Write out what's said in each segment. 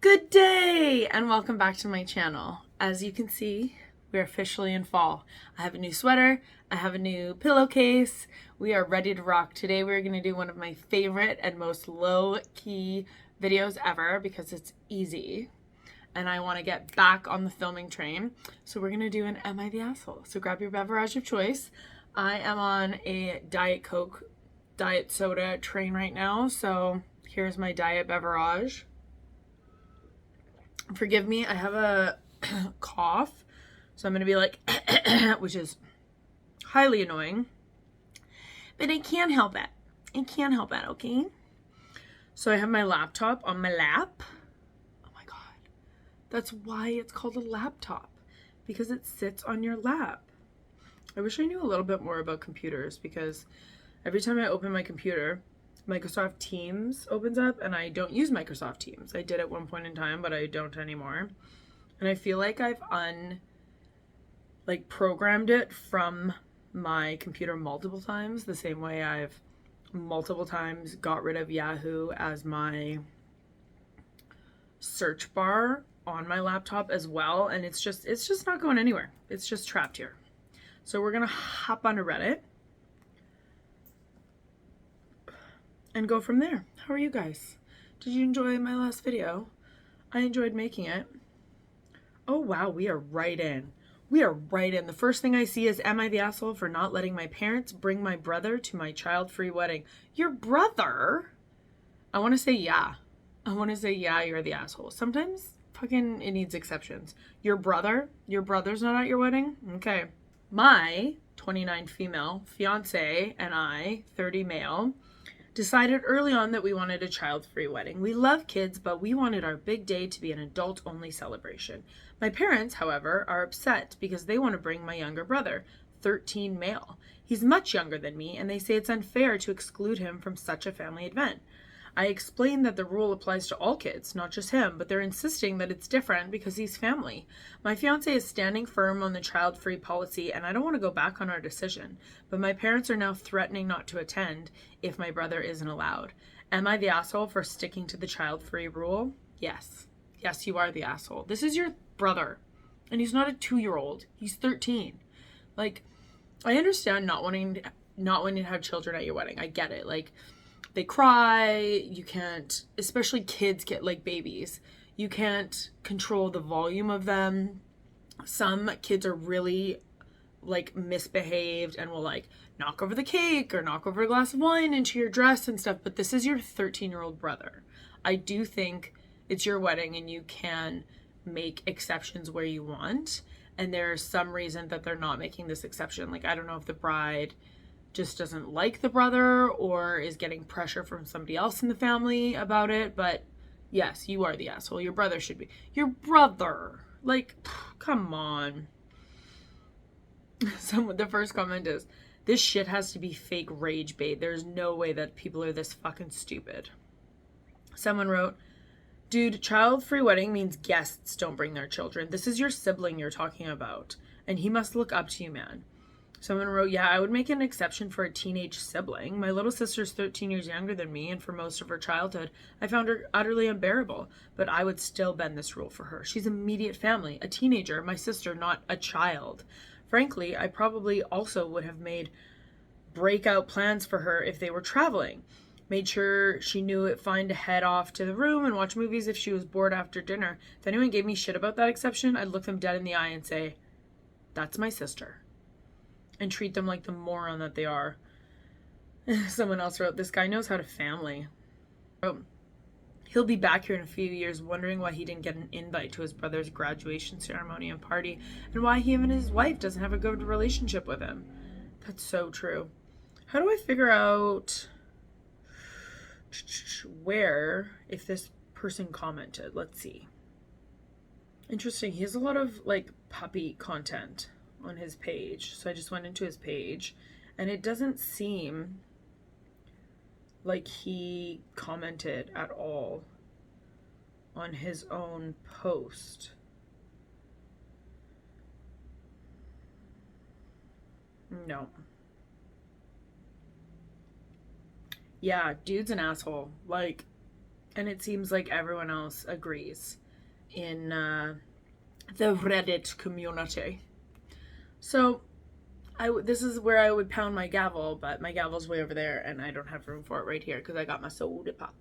Good day and welcome back to my channel. As you can see, we're officially in fall. I have a new sweater, I have a new pillowcase. We are ready to rock. Today we're going to do one of my favorite and most low-key videos ever because it's easy and I want to get back on the filming train. So we're going to do an Am I the Asshole? So grab your beverage of choice. I am on a Diet Coke, Diet Soda train right now. So here's my Diet Beverage. Forgive me, I have a cough, so I'm going to be like, which is highly annoying, but I can't help it. I can't help it, okay? So I have my laptop on my lap. Oh my God. That's why it's called a laptop, because it sits on your lap. I wish I knew a little bit more about computers, because every time I open my computer, Microsoft Teams opens up, and I don't use Microsoft Teams. I did at one point in time, but I don't anymore. And I feel like I've programmed it from my computer multiple times, the same way I've multiple times got rid of Yahoo as my search bar on my laptop as well. And it's just not going anywhere. It's just trapped here. So we're gonna hop onto Reddit and go from there. How are you guys? Did you enjoy my last video? I enjoyed making it. Oh wow, we are right in. We are right in. The first thing I see is, am I the asshole for not letting my parents bring my brother to my child-free wedding? Your brother? I want to say yeah. I want to say yeah, you're the asshole. Sometimes fucking it needs exceptions. Your brother? Your brother's not at your wedding? Okay. My 29 female fiance and I, 30 male, decided early on that we wanted a child-free wedding. We love kids, but we wanted our big day to be an adult-only celebration. My parents, however, are upset because they want to bring my younger brother, 13 male. He's much younger than me, and they say it's unfair to exclude him from such a family event. I explained that the rule applies to all kids, not just him, but they're insisting that it's different because he's family. My fiance is standing firm on the child-free policy, and I don't want to go back on our decision, but my parents are now threatening not to attend if my brother isn't allowed. Am I the asshole for sticking to the child-free rule? Yes. Yes, you are the asshole. This is your brother, and he's not a 2-year-old. He's 13. Like, I understand not wanting to have children at your wedding. I get it. Like, they cry, you can't, especially kids get like babies, you can't control the volume of them. Some kids are really like misbehaved and will like knock over the cake or knock over a glass of wine into your dress and stuff, but this is your 13-year-old brother. I do think it's your wedding and you can make exceptions where you want, and there's some reason that they're not making this exception. Like, I don't know if the bride just doesn't like the brother or is getting pressure from somebody else in the family about it, but yes, you are the asshole. Your brother should be. Your brother. Like, come on. The first comment is, this shit has to be fake rage bait. There's no way that people are this fucking stupid. Someone wrote, dude, child-free wedding means guests don't bring their children. This is your sibling you're talking about, and he must look up to you, man. Someone wrote, yeah, I would make an exception for a teenage sibling. My little sister's 13 years younger than me, and for most of her childhood, I found her utterly unbearable, but I would still bend this rule for her. She's immediate family, a teenager, my sister, not a child. Frankly, I probably also would have made breakout plans for her if they were traveling. Made sure she knew it fine to head off to the room and watch movies if she was bored after dinner. If anyone gave me shit about that exception, I'd look them dead in the eye and say, that's my sister. And treat them like the moron that they are. Someone else wrote, this guy knows how to family. Oh, he'll be back here in a few years wondering why he didn't get an invite to his brother's graduation ceremony and party, and why him and his wife doesn't have a good relationship with him. That's so true. How do I figure out where, if this person commented? Let's see. Interesting. He has a lot of like puppy content on his page. So I just went into his page and it doesn't seem like he commented at all on his own post. No. Yeah, dude's an asshole. Like, And it seems like everyone else agrees in the Reddit community. So this is where I would pound my gavel, but my gavel's way over there, and I don't have room for it right here because I got my soda pop.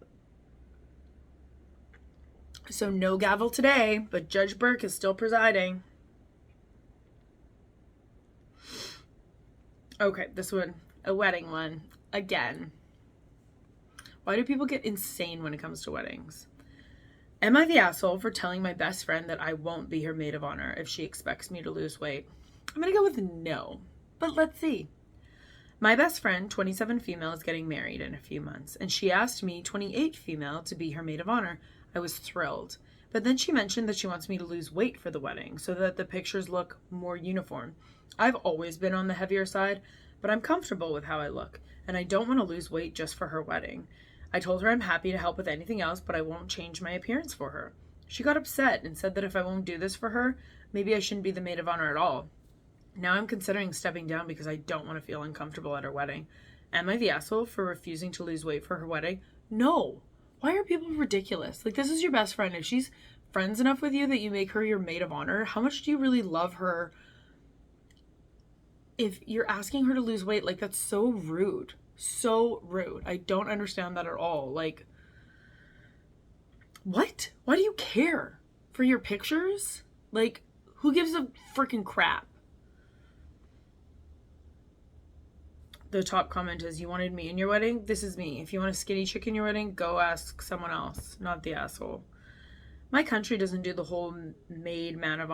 So no gavel today, but Judge Burke is still presiding. Okay, this one, a wedding one, again. Why do people get insane when it comes to weddings? Am I the asshole for telling my best friend that I won't be her maid of honor if she expects me to lose weight? I'm going to go with no, but let's see. My best friend, 27 female, is getting married in a few months, and she asked me, 28 female, to be her maid of honor. I was thrilled. But then she mentioned that she wants me to lose weight for the wedding so that the pictures look more uniform. I've always been on the heavier side, but I'm comfortable with how I look, and I don't want to lose weight just for her wedding. I told her I'm happy to help with anything else, but I won't change my appearance for her. She got upset and said that if I won't do this for her, maybe I shouldn't be the maid of honor at all. Now I'm considering stepping down because I don't want to feel uncomfortable at her wedding. Am I the asshole for refusing to lose weight for her wedding? No. Why are people ridiculous? Like, this is your best friend. If she's friends enough with you that you make her your maid of honor, how much do you really love her? If you're asking her to lose weight, like, that's so rude. So rude. I don't understand that at all. Like, what? Why do you care? For your pictures? Like, who gives a freaking crap? The top comment is, you wanted me in your wedding? This is me. If you want a skinny chick in your wedding, go ask someone else, not the asshole. My country doesn't do the whole maid man of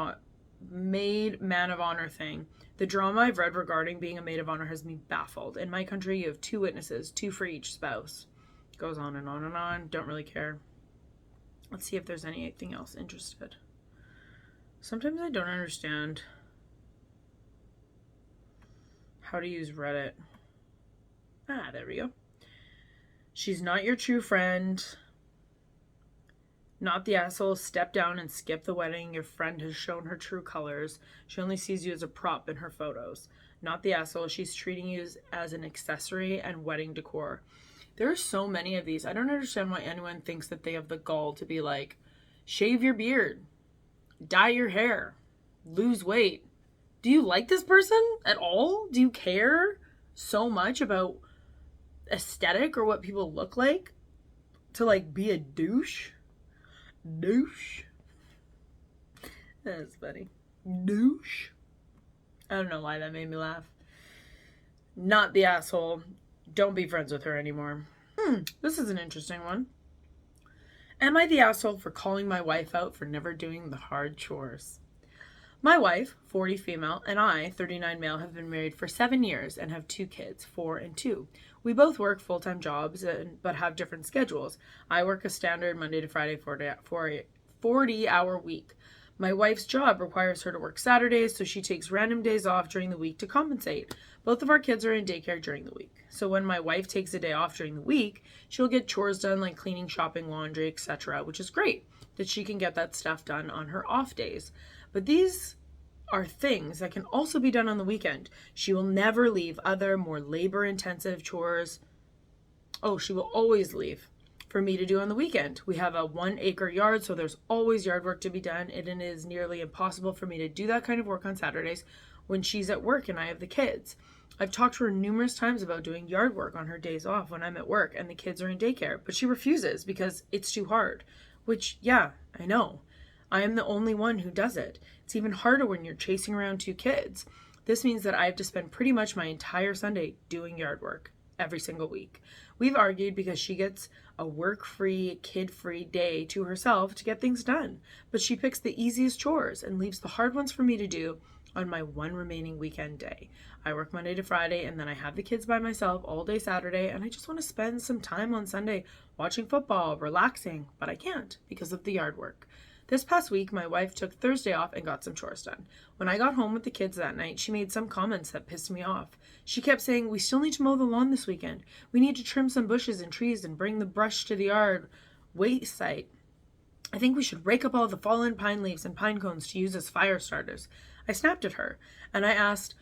honor thing. The drama I've read regarding being a maid of honor has me baffled. In my country, you have 2 witnesses, 2 for each spouse. Goes on and on and on. Don't really care. Let's see if there's anything else interested. Sometimes I don't understand how to use Reddit. There we go. She's not your true friend. Not the asshole. Step down and skip the wedding. Your friend has shown her true colors. She only sees you as a prop in her photos. Not the asshole. She's treating you as an accessory and wedding decor. There are so many of these. I don't understand why anyone thinks that they have the gall to be like, shave your beard, dye your hair, lose weight. Do you like this person at all? Do you care so much about aesthetic or what people look like to like be a douche? Douche. That's funny. Douche. I don't know why that made me laugh. Not the asshole. Don't be friends with her anymore. This is an interesting one. Am I the asshole for calling my wife out for never doing the hard chores? My wife, 40 female, and I, 39 male, have been married for 7 years and have 2 kids, 4 and 2. We both work full-time jobs but have different schedules. I work a standard Monday to Friday 40-hour week. My wife's job requires her to work Saturdays, so she takes random days off during the week to compensate. Both of our kids are in daycare during the week. So when my wife takes a day off during the week, she'll get chores done like cleaning, shopping, laundry, etc., which is great that she can get that stuff done on her off days. But these are things that can also be done on the weekend. She will never leave other, more labor-intensive chores. Oh, she will always leave for me to do on the weekend. We have a 1-acre yard, so there's always yard work to be done. It is nearly impossible for me to do that kind of work on Saturdays when she's at work and I have the kids. I've talked to her numerous times about doing yard work on her days off when I'm at work and the kids are in daycare, but she refuses because it's too hard. Which, yeah, I know. I am the only one who does it. It's even harder when you're chasing around 2 kids. This means that I have to spend pretty much my entire Sunday doing yard work every single week. We've argued because she gets a work-free, kid-free day to herself to get things done, but she picks the easiest chores and leaves the hard ones for me to do on my one remaining weekend day. I work Monday to Friday, and then I have the kids by myself all day Saturday, and I just want to spend some time on Sunday watching football, relaxing, but I can't because of the yard work. This past week, my wife took Thursday off and got some chores done. When I got home with the kids that night, she made some comments that pissed me off. She kept saying, we still need to mow the lawn this weekend. We need to trim some bushes and trees and bring the brush to the yard waste site. I think we should rake up all the fallen pine leaves and pine cones to use as fire starters. I snapped at her, and I asked,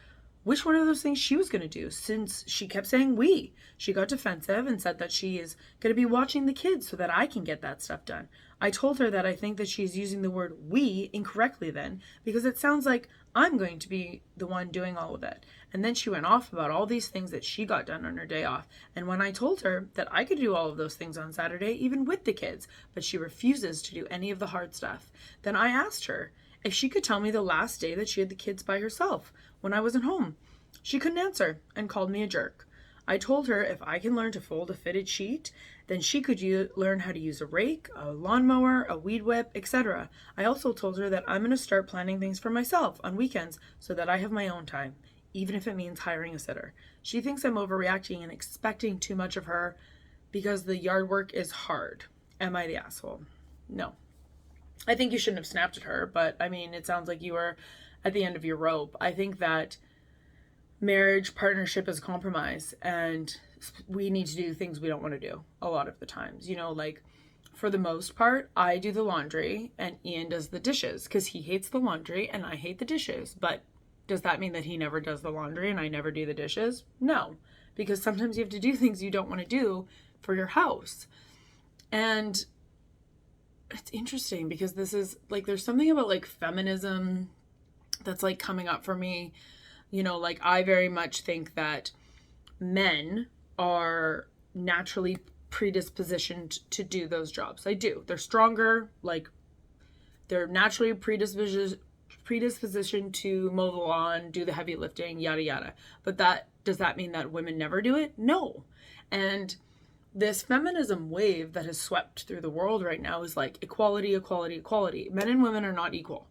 which one of those things she was going to do, since she kept saying we. She got defensive and said that she is going to be watching the kids so that I can get that stuff done. I told her that I think that she's using the word we incorrectly then, because it sounds like I'm going to be the one doing all of it. And then she went off about all these things that she got done on her day off. And when I told her that I could do all of those things on Saturday, even with the kids, but she refuses to do any of the hard stuff, then I asked her if she could tell me the last day that she had the kids by herself when I wasn't home. She couldn't answer and called me a jerk. I told her if I can learn to fold a fitted sheet, then she could learn how to use a rake, a lawnmower, a weed whip, etc. I also told her that I'm going to start planning things for myself on weekends so that I have my own time, even if it means hiring a sitter. She thinks I'm overreacting and expecting too much of her because the yard work is hard. Am I the asshole? No. I think you shouldn't have snapped at her, but I mean, it sounds like you were at the end of your rope. I think that marriage, partnership is a compromise, and we need to do things we don't want to do a lot of the times. Like for the most part, I do the laundry and Ian does the dishes because he hates the laundry and I hate the dishes. But does that mean that he never does the laundry and I never do the dishes? No, because sometimes you have to do things you don't want to do for your house. And it's interesting because this is like, there's something about like feminism that's like coming up for me. Like I very much think that men are naturally predispositioned to do those jobs. I do. They're stronger, like they're naturally predispositioned to mow the lawn, do the heavy lifting, yada yada. But does that mean that women never do it? No. And this feminism wave that has swept through the world right now is like equality, equality, equality. Men and women are not equal.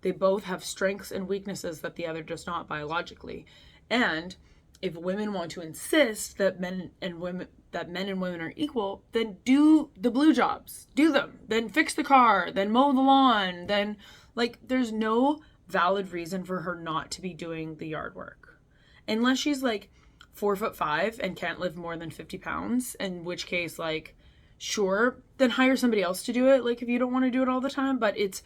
They both have strengths and weaknesses that the other does not biologically. And if women want to insist that men and women are equal, then do the blue jobs. Do them. Then fix the car. Then mow the lawn. Then, like, there's no valid reason for her not to be doing the yard work. Unless she's like 4'5" and can't lift more than 50 pounds, in which case, like, sure, then hire somebody else to do it. Like, if you don't want to do it all the time. But it's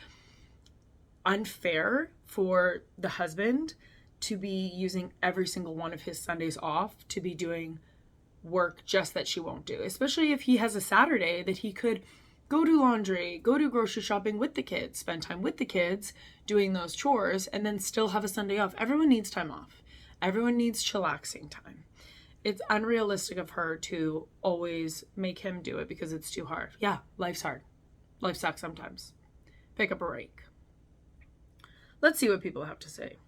unfair for the husband to be using every single one of his Sundays off to be doing work just that she won't do, especially if he has a Saturday that he could go do laundry, go do grocery shopping with the kids, spend time with the kids doing those chores, and then still have a Sunday off. Everyone needs time off. Everyone needs chillaxing time. It's unrealistic of her to always make him do it because it's too hard. Yeah, life's hard. Life sucks sometimes. Pick up a rake. Let's see what people have to say.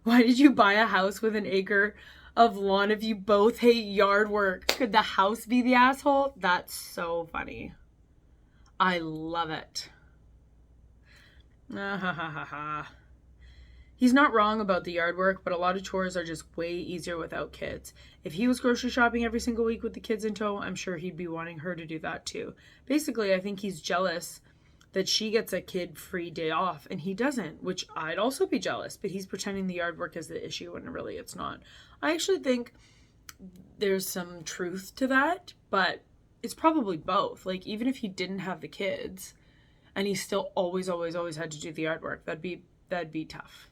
Why did you buy a house with an acre of lawn if you both hate yard work? Could the house be the asshole? That's so funny. I love it. He's not wrong about the yard work, but a lot of chores are just way easier without kids. If he was grocery shopping every single week with the kids in tow, I'm sure he'd be wanting her to do that too. Basically, I think he's jealous that she gets a kid-free day off and he doesn't, which I'd also be jealous, but he's pretending the yard work is the issue when really it's not. I actually think there's some truth to that, but it's probably both. Like, even if he didn't have the kids and he still always had to do the yard work, that'd be tough.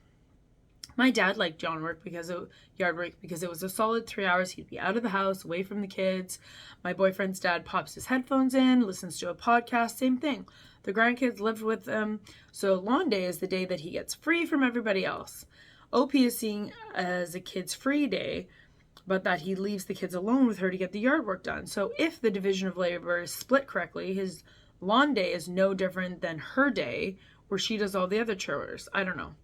My dad liked yard work because it was a solid 3 hours. He'd be out of the house, away from the kids. My boyfriend's dad pops his headphones in, listens to a podcast, same thing. The grandkids lived with them, so lawn day is the day that he gets free from everybody else. OP is seeing as a kid's free day, but that he leaves the kids alone with her to get the yard work done. So if the division of labor is split correctly, his lawn day is no different than her day, where she does all the other chores. I don't know.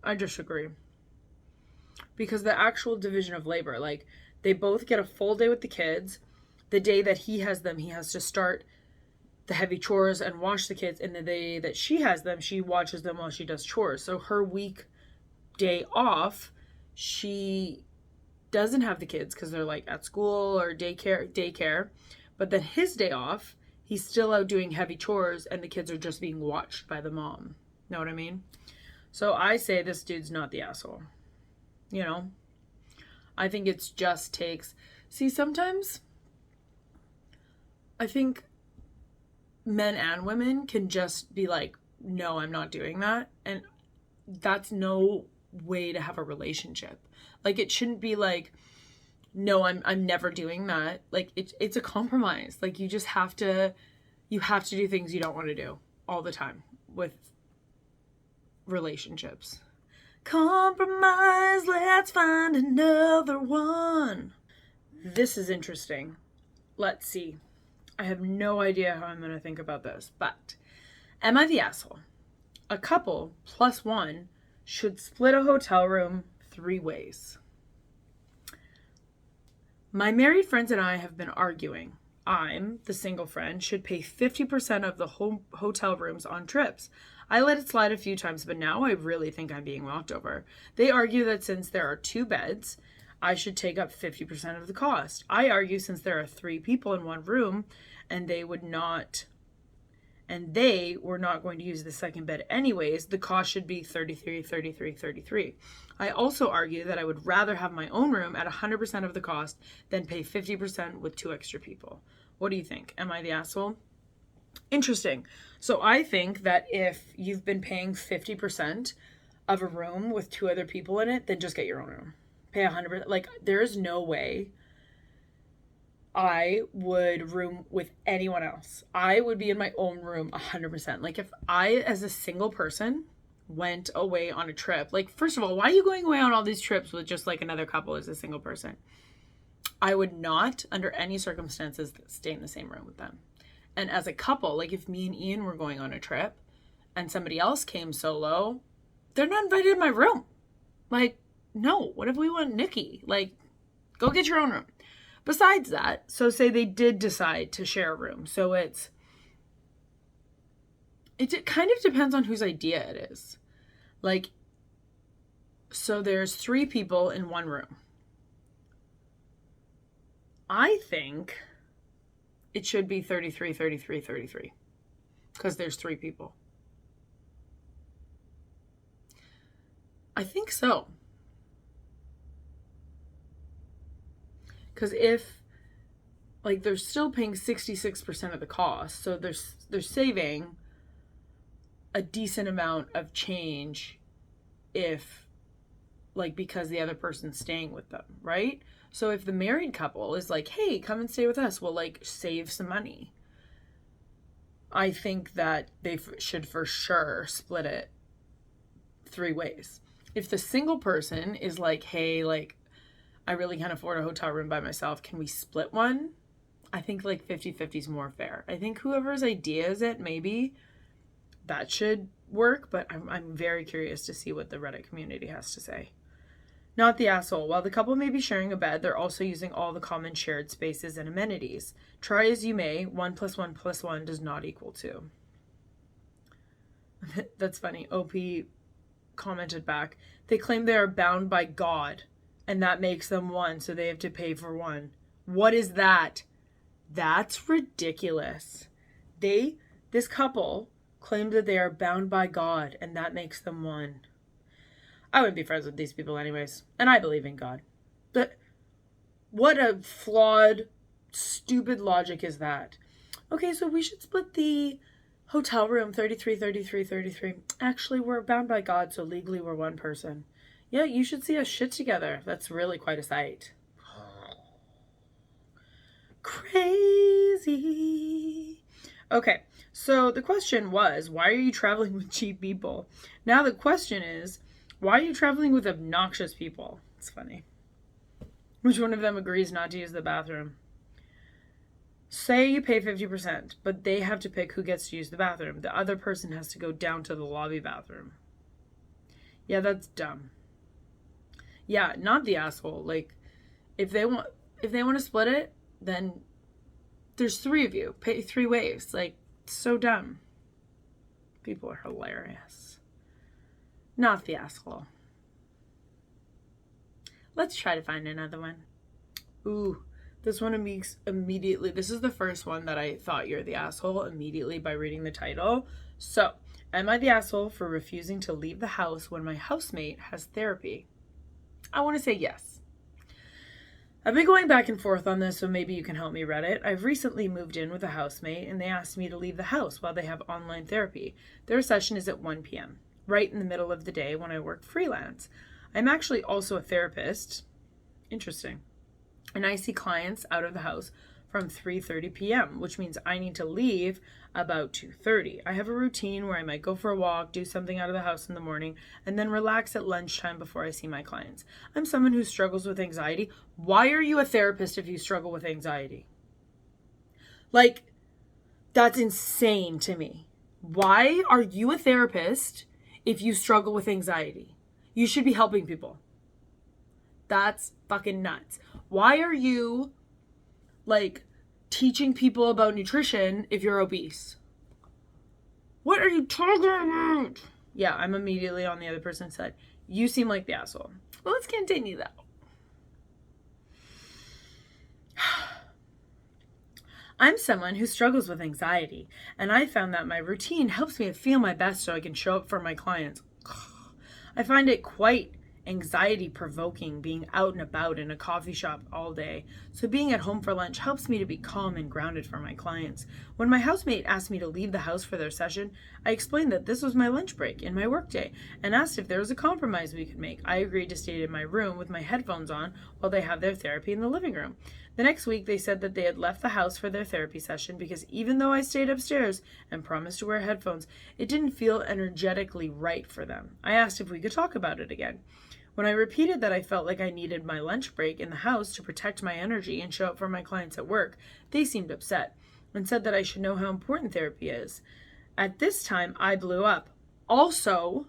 I disagree. Because the actual division of labor, like, they both get a full day with the kids. The day that he has them, he has to start the heavy chores and wash the kids. And the day that she has them, she watches them while she does chores. So her weekday off, she doesn't have the kids because they're like at school or daycare. But then his day off, he's still out doing heavy chores and the kids are just being watched by the mom. Know what I mean? So I say this dude's not the asshole. You know? I think it's just takes... See, sometimes I think men and women can just be like, no, I'm not doing that. And that's no way to have a relationship. Like, it shouldn't be like, no, I'm never doing that. Like, it's a compromise. Like, you have to do things you don't want to do all the time with relationships. Compromise, let's find another one. This is interesting. Let's see. I have no idea how I'm going to think about this, but am I the asshole? A couple plus one should split a hotel room 3 ways. My married friends and I have been arguing. I'm, the single friend, should pay 50% of the whole hotel rooms on trips. I let it slide a few times, but now I really think I'm being walked over. They argue that since there are 2 beds, I should take up 50% of the cost. I argue since there are 3 people in one room and they were not going to use the second bed anyways, the cost should be 33, 33, 33. I also argue that I would rather have my own room at 100% of the cost than pay 50% with 2 extra people. What do you think? Am I the asshole? Interesting. So I think that if you've been paying 50% of a room with 2 other people in it, then just get your own room. Pay 100%. Like, there is no way I would room with anyone else. I would be in my own room 100%. Like, if I, as a single person, went away on a trip, like, first of all, why are you going away on all these trips with just like another couple as a single person? I would not, under any circumstances, stay in the same room with them. And as a couple, like if me and Ian were going on a trip and somebody else came solo, they're not invited in my room. Like, no, what if we want Nikki? Like, go get your own room. Besides that, so say they did decide to share a room. So it kind of depends on whose idea it is. Like, so there's 3 people in one room. I think it should be 33, 33, 33. Because there's 3 people. I think so. Because if, like, they're still paying 66% of the cost, so they're saving a decent amount of change if, like, because the other person's staying with them, right? So if the married couple is like, hey, come and stay with us, we'll, like, save some money. I think that they should for sure split it 3 ways. If the single person is like, hey, like, I really can't afford a hotel room by myself, can we split one? I think like 50-50 is more fair. I think whoever's idea is it, maybe that should work, but I'm very curious to see what the Reddit community has to say. Not the asshole. While the couple may be sharing a bed, they're also using all the common shared spaces and amenities. Try as you may, 1 + 1 + 1 does not equal 2. That's funny. OP commented back, they claim they are bound by God, and that makes them 1, so they have to pay for 1. What is that? That's ridiculous. This couple claimed that they are bound by God, and that makes them 1. I wouldn't be friends with these people anyways, and I believe in God. But what a flawed, stupid logic is that? Okay, so we should split the hotel room 33, 33, 33. Actually, we're bound by God, so legally we're 1 person. Yeah, you should see us shit together. That's really quite a sight. Crazy. Okay, so the question was, why are you traveling with cheap people? Now the question is, why are you traveling with obnoxious people? It's funny. Which one of them agrees not to use the bathroom? Say you pay 50%, but they have to pick who gets to use the bathroom. The other person has to go down to the lobby bathroom. Yeah, that's dumb. Yeah, not the asshole. Like, if they want to split it, then there's 3 of you. Pay 3 ways. Like, so dumb. People are hilarious. Not the asshole. Let's try to find another one. Ooh, this one immediately. This is the first one that I thought you're the asshole immediately by reading the title. So, am I the asshole for refusing to leave the house when my housemate has therapy? I want to say yes. I've been going back and forth on this, so maybe you can help me, Reddit. I've recently moved in with a housemate, and they asked me to leave the house while they have online therapy. Their session is at 1 p.m. right in the middle of the day when I work freelance. I'm actually also a therapist. Interesting. And I see clients out of the house from 3:30 p.m., which means I need to leave about 2:30. I have a routine where I might go for a walk, do something out of the house in the morning, and then relax at lunchtime before I see my clients. I'm someone who struggles with anxiety. Why are you a therapist if you struggle with anxiety? Like, that's insane to me. Why are you a therapist if you struggle with anxiety? You should be helping people. That's fucking nuts. Why are you like teaching people about nutrition if you're obese? What are you talking about? Yeah, I'm immediately on the other person's side. You seem like the asshole. Well, let's continue though. I'm someone who struggles with anxiety, and I found that my routine helps me feel my best so I can show up for my clients. I find it quite anxiety provoking being out and about in a coffee shop all day, so being at home for lunch helps me to be calm and grounded for my clients. When my housemate asked me to leave the house for their session, I explained that this was my lunch break in my workday and asked if there was a compromise we could make. I agreed to stay in my room with my headphones on while they have their therapy in the living room. The next week, they said that they had left the house for their therapy session because even though I stayed upstairs and promised to wear headphones, it didn't feel energetically right for them. I asked if we could talk about it again. When I repeated that I felt like I needed my lunch break in the house to protect my energy and show up for my clients at work, they seemed upset and said that I should know how important therapy is. At this time, I blew up. Also,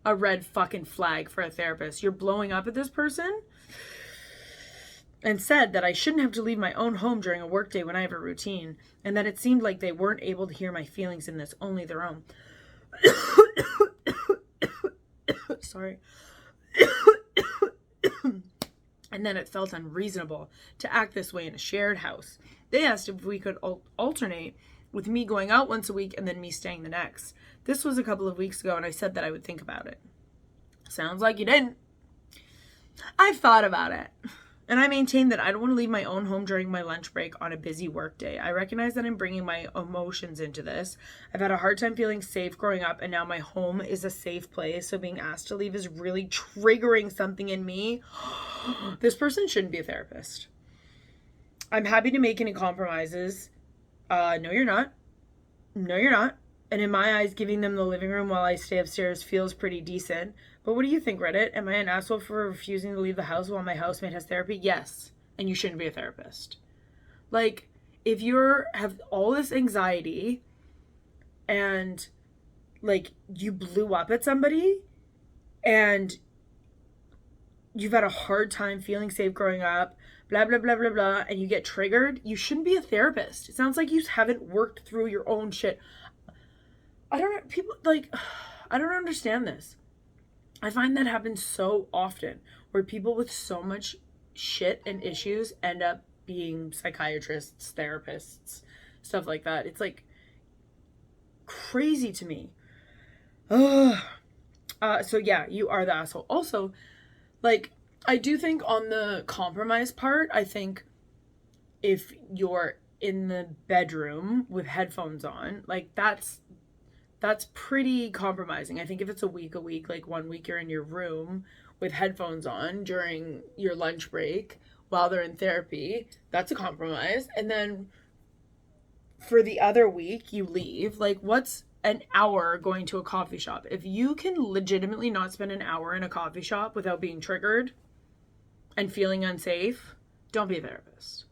a red fucking flag for a therapist. You're blowing up at this person? And said that I shouldn't have to leave my own home during a workday when I have a routine, and that it seemed like they weren't able to hear my feelings in this, only their own. Sorry. And then it felt unreasonable to act this way in a shared house. They asked if we could alternate with me going out once a week and then me staying the next. This was a couple of weeks ago, and I said that I would think about it. Sounds like you didn't. I've thought about it. And I maintain that I don't want to leave my own home during my lunch break on a busy work day. I recognize that I'm bringing my emotions into this. I've had a hard time feeling safe growing up, and now my home is a safe place. So being asked to leave is really triggering something in me. This person shouldn't be a therapist. I'm happy to make any compromises. No, you're not. No, you're not. And in my eyes, giving them the living room while I stay upstairs feels pretty decent. But what do you think, Reddit? Am I an asshole for refusing to leave the house while my housemate has therapy? Yes. And you shouldn't be a therapist. Like, if you have all this anxiety and, like, you blew up at somebody and you've had a hard time feeling safe growing up, blah, blah, blah, blah, blah, and you get triggered, you shouldn't be a therapist. It sounds like you haven't worked through your own shit. I don't know. People, like, I don't understand this. I find that happens so often where people with so much shit and issues end up being psychiatrists, therapists, stuff like that. It's like crazy to me. So yeah, you are the asshole. Also, like, I do think on the compromise part, I think if you're in the bedroom with headphones on, like that's pretty compromising. I think if it's a week, like 1 week you're in your room with headphones on during your lunch break while they're in therapy, that's a compromise. And then for the other week you leave. Like, what's an hour going to a coffee shop? If you can legitimately not spend an hour in a coffee shop without being triggered and feeling unsafe, don't be a therapist.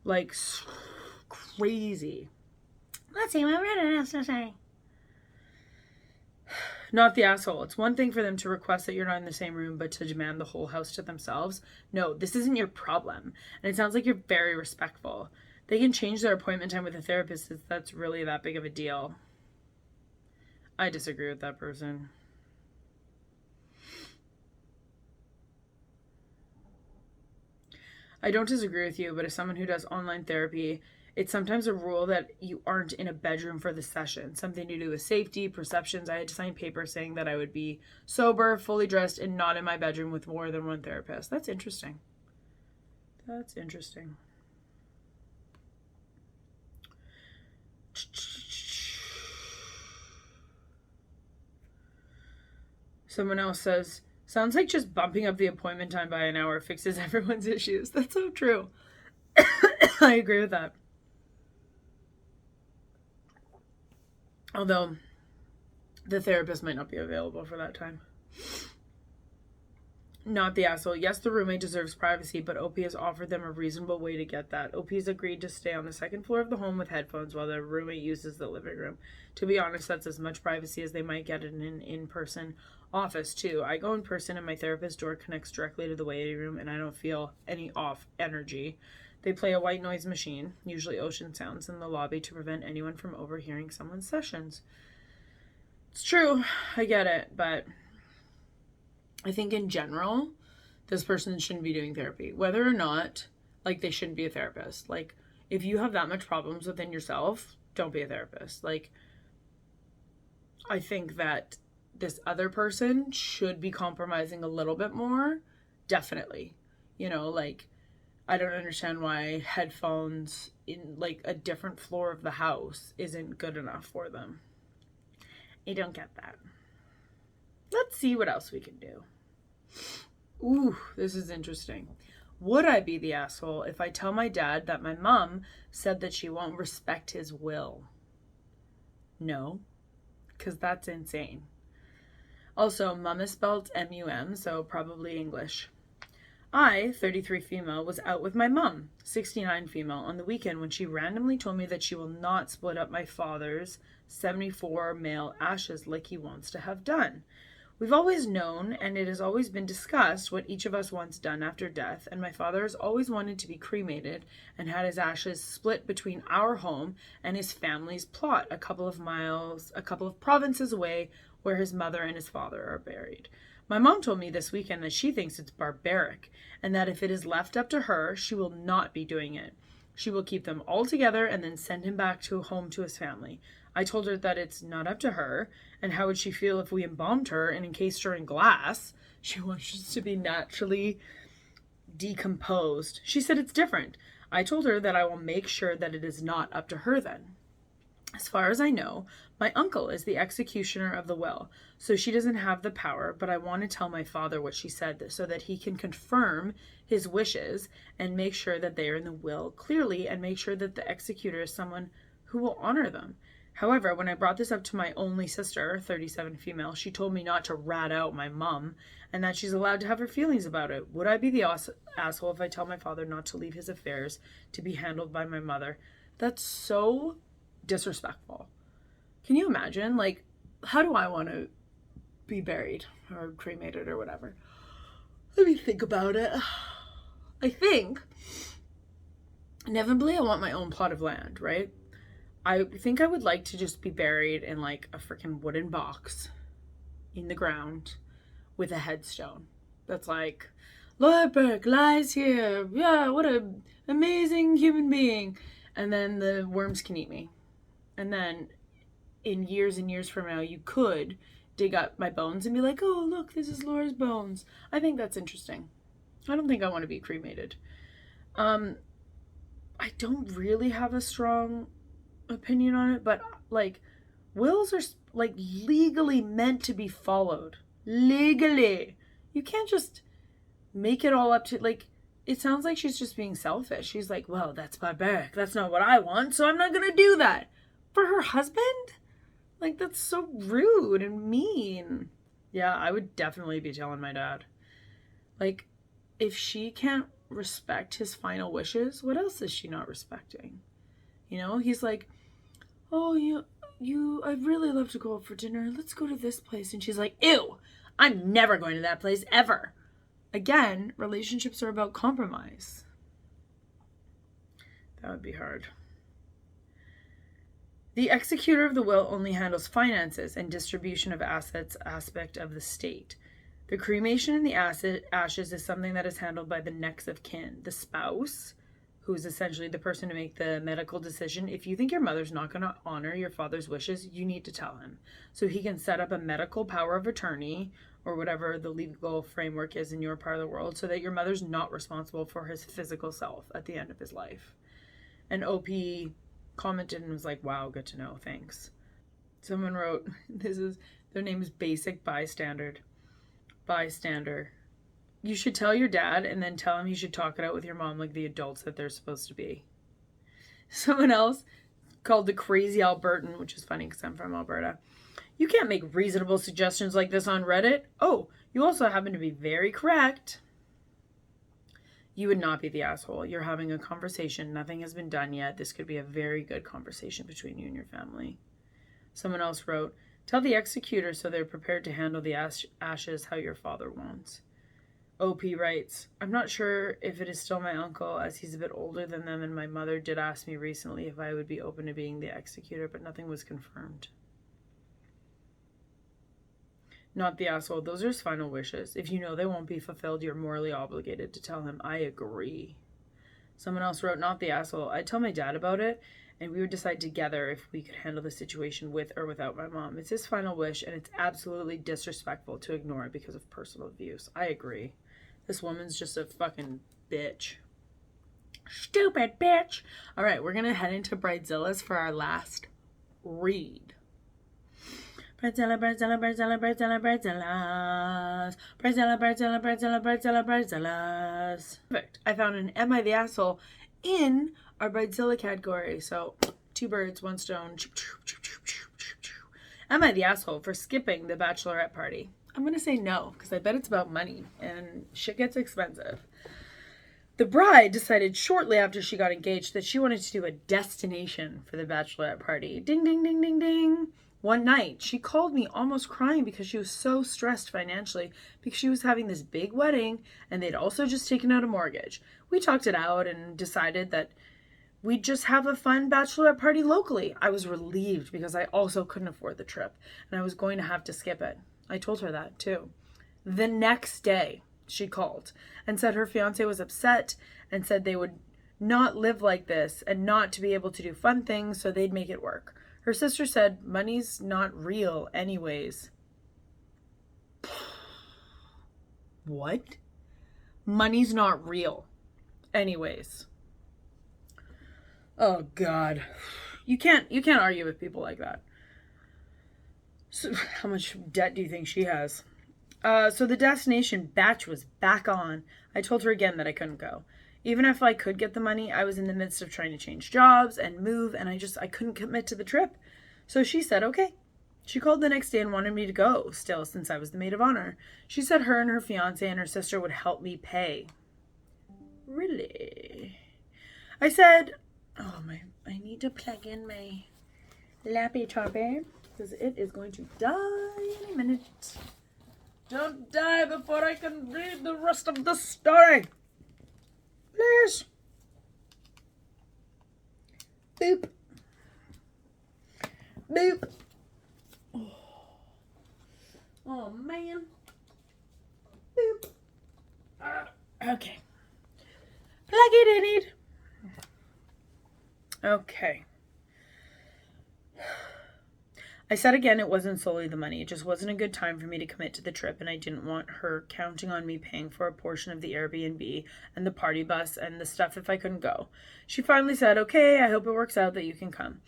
Like, crazy. Let's see what Reddit has to say. Not the asshole. It's one thing for them to request that you're not in the same room, but to demand the whole house to themselves. No, this isn't your problem. And it sounds like you're very respectful. They can change their appointment time with a therapist if that's really that big of a deal. I disagree with that person. I don't disagree with you, but as someone who does online therapy, it's sometimes a rule that you aren't in a bedroom for the session. Something to do with safety, perceptions. I had to sign papers saying that I would be sober, fully dressed, and not in my bedroom with more than one therapist. That's interesting. That's interesting. Someone else says, sounds like just bumping up the appointment time by an hour fixes everyone's issues. That's so true. I agree with that. Although the therapist might not be available for that time. Not the asshole. Yes, the roommate deserves privacy, but OP has offered them a reasonable way to get that. OP has agreed to stay on the second floor of the home with headphones while their roommate uses the living room. To be honest, that's as much privacy as they might get in an in-person office, too. I go in person and my therapist's door connects directly to the waiting room and I don't feel any off energy. They play a white noise machine, usually ocean sounds, in the lobby to prevent anyone from overhearing someone's sessions. It's true. I get it, but I think in general, this person shouldn't be doing therapy. Whether or not, like, they shouldn't be a therapist. Like, if you have that much problems within yourself, don't be a therapist. Like, I think that this other person should be compromising a little bit more. Definitely. You know, like, I don't understand why headphones in, like, a different floor of the house isn't good enough for them. I don't get that. Let's see what else we can do. Ooh, this is interesting. Would I be the asshole if I tell my dad that my mom said that she won't respect his will? No, because that's insane. Also, mum is spelled M-U-M, so probably English. I, 33 female, was out with my mum, 69 female, on the weekend when she randomly told me that she will not split up my father's 74 male ashes like he wants to have done. We've always known, and it has always been discussed, what each of us wants done after death, and my father has always wanted to be cremated and had his ashes split between our home and his family's plot a couple of provinces away where his mother and his father are buried. My mom told me this weekend that she thinks it's barbaric, and that if it is left up to her, she will not be doing it. She will keep them all together and then send him back to home to his family. I told her that it's not up to her, and how would she feel if we embalmed her and encased her in glass? She wants to be naturally decomposed. She said it's different. I told her that I will make sure that it is not up to her then. As far as I know, my uncle is the executioner of the will, so she doesn't have the power, but I want to tell my father what she said so that he can confirm his wishes and make sure that they are in the will clearly and make sure that the executor is someone who will honor them. However, when I brought this up to my only sister, 37 female, she told me not to rat out my mom and that she's allowed to have her feelings about it. Would I be the asshole if I tell my father not to leave his affairs to be handled by my mother? That's so disrespectful. Can you imagine? Like, how do I want to be buried or cremated or whatever? Let me think about it. I think, inevitably, I want my own plot of land, right? I think I would like to just be buried in like a freaking wooden box in the ground with a headstone that's like, Laura Burke lies here. Yeah, what an amazing human being. And then the worms can eat me. And then in years and years from now, you could dig up my bones and be like, oh, look, this is Laura's bones. I think that's interesting. I don't think I want to be cremated. I don't really have a strong opinion on it, but like wills are like legally meant to be followed. Legally. You can't just make it all up to, like, it sounds like she's just being selfish. She's like, well, that's barbaric. That's not what I want, so I'm not going to do that. For her husband? Like, that's so rude and mean. Yeah, I would definitely be telling my dad. Like, if she can't respect his final wishes, what else is she not respecting? You know, he's like, oh, I'd really love to go out for dinner. Let's go to this place. And she's like, ew, I'm never going to that place ever. Again, relationships are about compromise. That would be hard. The executor of the will only handles finances and distribution of assets aspect of the state. The cremation and the ashes is something that is handled by the next of kin, the spouse, who's essentially the person to make the medical decision. If you think your mother's not going to honor your father's wishes, you need to tell him. So he can set up a medical power of attorney or whatever the legal framework is in your part of the world so that your mother's not responsible for his physical self at the end of his life. And OP commented and was like, wow, good to know, thanks. Someone wrote, their name is Basic Bystander. bystander. You should tell your dad and then tell him you should talk it out with your mom like the adults that they're supposed to be. Someone else called the Crazy Albertan, which is funny because I'm from Alberta. You can't make reasonable suggestions like this on Reddit. Oh, you also happen to be very correct. You would not be the asshole. You're having a conversation. Nothing has been done yet. This could be a very good conversation between you and your family. Someone else wrote, tell the executor so they're prepared to handle the ashes how your father wants. OP writes, I'm not sure if it is still my uncle as he's a bit older than them, and my mother did ask me recently if I would be open to being the executor, but nothing was confirmed. Not the asshole. Those are his final wishes. If you know they won't be fulfilled, you're morally obligated to tell him. I agree. Someone else wrote, not the asshole. I'd tell my dad about it, and we would decide together if we could handle the situation with or without my mom. It's his final wish, and it's absolutely disrespectful to ignore it because of personal abuse. I agree. This woman's just a fucking bitch. Stupid bitch. All right, we're going to head into Bridezillas for our last read. Bridezilla, Bridezilla, Bridezilla, Bridezilla, Bridezillas. Bridezilla, Bridezilla, Bridezilla, Bridezilla, Bridezillas. Perfect. I found an Am I the Asshole in our Bridezilla category. So, 2 birds, 1 stone. Am I the asshole for skipping the bachelorette party? I'm going to say no, because I bet it's about money, and shit gets expensive. The bride decided shortly after she got engaged that she wanted to do a destination for the bachelorette party. Ding, ding, ding, ding, ding. One night, she called me almost crying because she was so stressed financially because she was having this big wedding, and they'd also just taken out a mortgage. We talked it out and decided that we'd just have a fun bachelorette party locally. I was relieved because I also couldn't afford the trip, and I was going to have to skip it. I told her that too. The next day, she called and said her fiance was upset and said they would not live like this and not to be able to do fun things, so they'd make it work. Her sister said, money's not real anyways. What? Money's not real anyways. Oh God. You can't argue with people like that. So, how much debt do you think she has? So the destination batch was back on. I told her again that I couldn't go. Even if I could get the money, I was in the midst of trying to change jobs and move, and I couldn't commit to the trip. So she said, okay. She called the next day and wanted me to go still, since I was the maid of honor. She said her and her fiance and her sister would help me pay. Really? I said, I need to plug in my lappy toppy, because it is going to die in a minute. Don't die before I can read the rest of the story. Please. Boop. Boop. Oh man. Boop. Okay. Plug it in it. Okay. I said again it wasn't solely the money. It just wasn't a good time for me to commit to the trip, and I didn't want her counting on me paying for a portion of the Airbnb and the party bus and the stuff if I couldn't go. She finally said, okay, I hope it works out that you can come.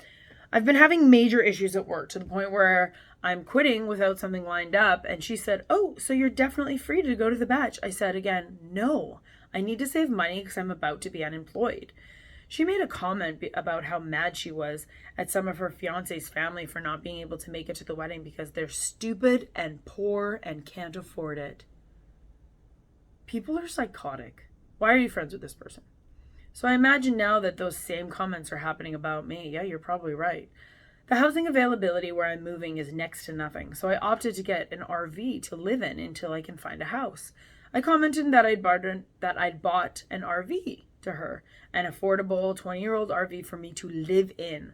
I've been having major issues at work to the point where I'm quitting without something lined up, and she said, oh, so you're definitely free to go to the batch. I said again, no, I need to save money because I'm about to be unemployed. She made a comment about how mad she was at some of her fiance's family for not being able to make it to the wedding because they're stupid and poor and can't afford it. People are psychotic. Why are you friends with this person? So I imagine now that those same comments are happening about me. Yeah, you're probably right. The housing availability where I'm moving is next to nothing, so I opted to get an RV to live in until I can find a house. I commented that I'd bought an RV to her, an affordable 20-year-old RV for me to live in.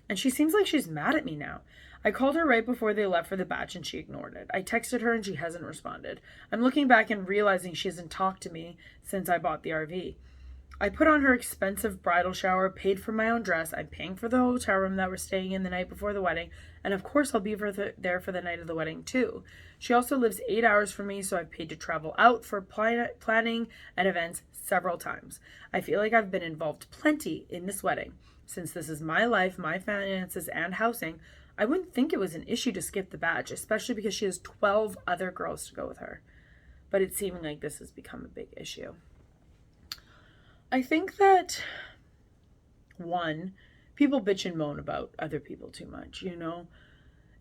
And she seems like she's mad at me now. I called her right before they left for the batch and she ignored it. I texted her and she hasn't responded. I'm looking back and realizing she hasn't talked to me since I bought the RV. I put on her expensive bridal shower, paid for my own dress. I'm paying for the hotel room that we're staying in the night before the wedding. And of course, I'll be there for the night of the wedding too. She also lives 8 hours from me, so I've paid to travel out for planning and events several times. I feel like I've been involved plenty in this wedding. Since this is my life, my finances, and housing, I wouldn't think it was an issue to skip the batch, especially because she has 12 other girls to go with her. but it's seeming like this has become a big issue. I think that, one, people bitch and moan about other people too much, you know?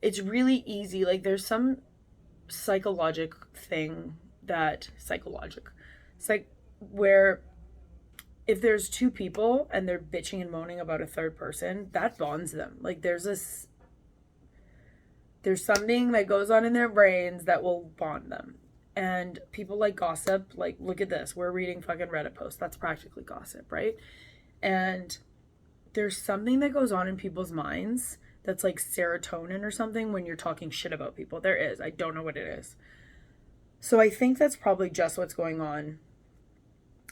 It's really easy. Like, there's some psychologic thing where if there's two people and they're bitching and moaning about a third person, that bonds them. Like, there's something that goes on in their brains that will bond them. And people like gossip. Like, look at this. We're reading fucking Reddit posts. That's practically gossip, right? And there's something that goes on in people's minds that's like serotonin or something when you're talking shit about people. There is. I don't know what it is. So I think that's probably just what's going on.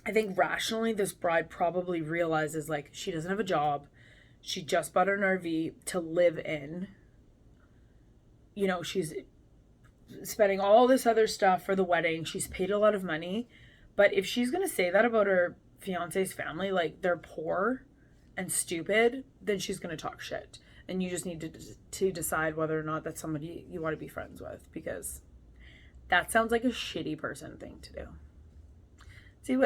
I think rationally, this bride probably realizes, like, she doesn't have a job. She just bought an RV to live in. You know, she's spending all this other stuff for the wedding. She's paid a lot of money. But if she's going to say that about her fiance's family, like, they're poor and stupid, then she's going to talk shit. And you just need to decide whether or not that's somebody you want to be friends with, because that sounds like a shitty person thing to do. Let's see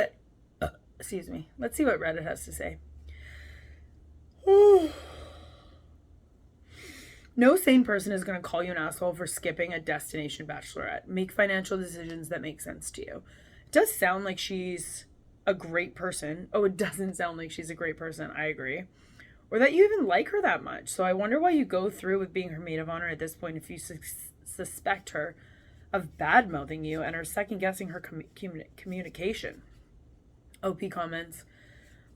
what Reddit has to say. No sane person is going to call you an asshole for skipping a destination bachelorette. Make financial decisions that make sense to you. It does sound like she's a great person. Oh, it doesn't sound like she's a great person. I agree. Or that you even like her that much. So I wonder why you go through with being her maid of honor at this point if you suspect her of bad-mouthing you and are second-guessing her communication. OP comments,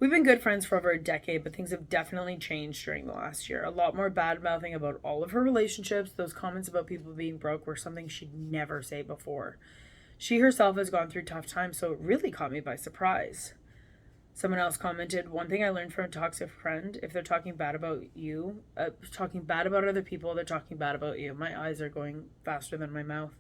we've been good friends for over a decade, but things have definitely changed during the last year. A lot more bad-mouthing about all of her relationships. Those comments about people being broke were something she'd never say before. She herself has gone through tough times, so it really caught me by surprise. Someone else commented, one thing I learned from a toxic friend, if they're talking bad about you, talking bad about other people, they're talking bad about you. My eyes are going faster than my mouth.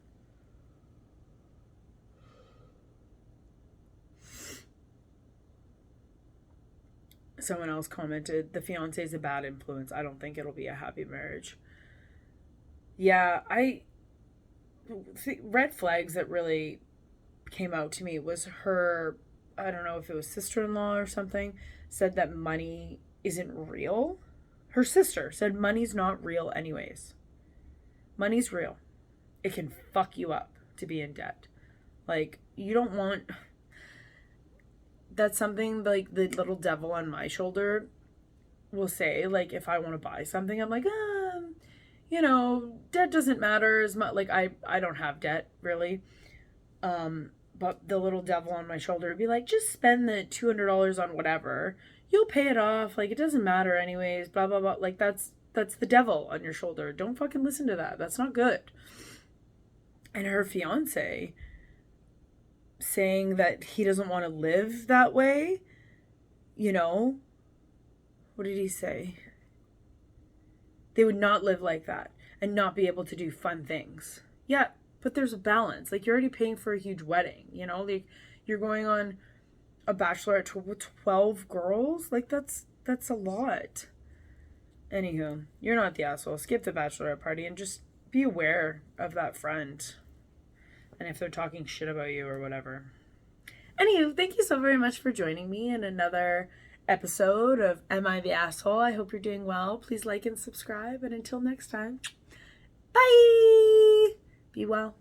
Someone else commented, the fiance is a bad influence. I don't think it'll be a happy marriage. Yeah, red flags that really came out to me was her, I don't know if it was sister-in-law or something, said that money isn't real. Her sister said money's not real anyways. Money's real. It can fuck you up to be in debt. Like, you don't want... That's something like the little devil on my shoulder will say, like, if I want to buy something, I'm like, you know, debt doesn't matter as much. Like, I don't have debt, really. But the little devil on my shoulder would be like, just spend the $200 on whatever. You'll pay it off. Like, it doesn't matter anyways, blah, blah, blah. Like, that's the devil on your shoulder. Don't fucking listen to that. That's not good. And her fiance saying that he doesn't want to live that way, you know, what did he say? They would not live like that and not be able to do fun things. Yeah, but there's a balance. Like, you're already paying for a huge wedding, you know, like, you're going on a bachelorette tour with 12 girls. Like, that's a lot. Anywho, you're not the asshole. Skip the bachelorette party and just be aware of that friend. And if they're talking shit about you or whatever. Anywho, thank you so very much for joining me in another episode of Am I the Asshole? I hope you're doing well. Please like and subscribe. And until next time, bye! Be well.